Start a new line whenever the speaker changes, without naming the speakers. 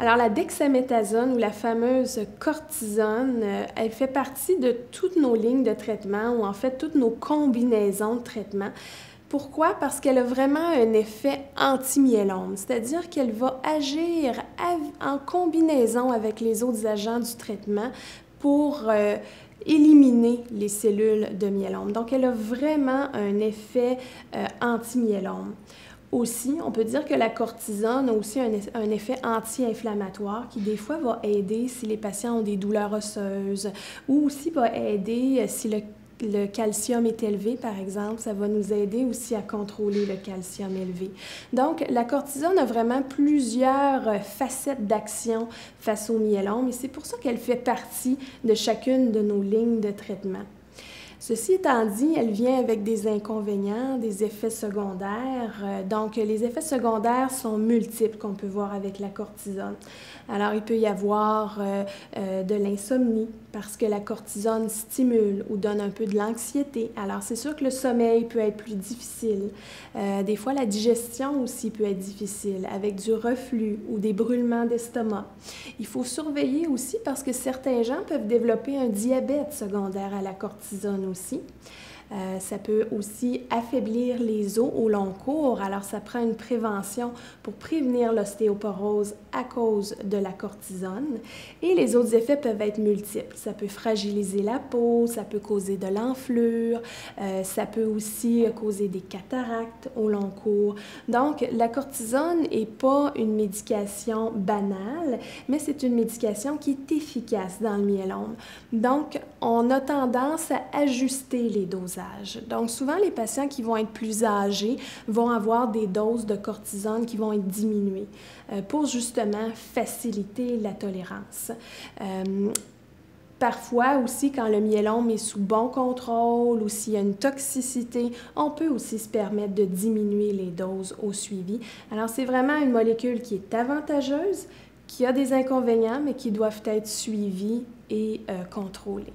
Alors, la dexaméthasone ou la fameuse cortisone, elle fait partie de toutes nos lignes de traitement ou en fait toutes nos combinaisons de traitement. Pourquoi? Parce qu'elle a vraiment un effet anti-myélome, c'est-à-dire qu'elle va agir en combinaison avec les autres agents du traitement pour éliminer les cellules de myélome. Donc, elle a vraiment un effet anti-myélome. Aussi, on peut dire que la cortisone a aussi un effet anti-inflammatoire qui, des fois, va aider si les patients ont des douleurs osseuses ou aussi va aider si le calcium est élevé, par exemple. Ça va nous aider aussi à contrôler le calcium élevé. Donc, la cortisone a vraiment plusieurs facettes d'action face au myélome et c'est pour ça qu'elle fait partie de chacune de nos lignes de traitement. Ceci étant dit, elle vient avec des inconvénients, des effets secondaires. Donc, les effets secondaires sont multiples qu'on peut voir avec la cortisone. Alors, il peut y avoir de l'insomnie parce que la cortisone stimule ou donne un peu de l'anxiété. Alors, c'est sûr que le sommeil peut être plus difficile. Des fois, la digestion aussi peut être difficile avec du reflux ou des brûlements d'estomac. Il faut surveiller aussi parce que certains gens peuvent développer un diabète secondaire à la cortisone aussi. Ça peut aussi affaiblir les os au long cours, alors ça prend une prévention pour prévenir l'ostéoporose à cause de la cortisone. Et les autres effets peuvent être multiples. Ça peut fragiliser la peau, ça peut causer de l'enflure, ça peut aussi causer des cataractes au long cours. Donc, la cortisone n'est pas une médication banale, mais c'est une médication qui est efficace dans le myélome. Donc, on a tendance à ajuster les dosages. Donc, souvent, les patients qui vont être plus âgés vont avoir des doses de cortisone qui vont être diminuées pour justement faciliter la tolérance. Parfois aussi, quand le myélome est sous bon contrôle ou s'il y a une toxicité, on peut aussi se permettre de diminuer les doses au suivi. Alors, c'est vraiment une molécule qui est avantageuse, qui a des inconvénients, mais qui doivent être suivis et contrôlés.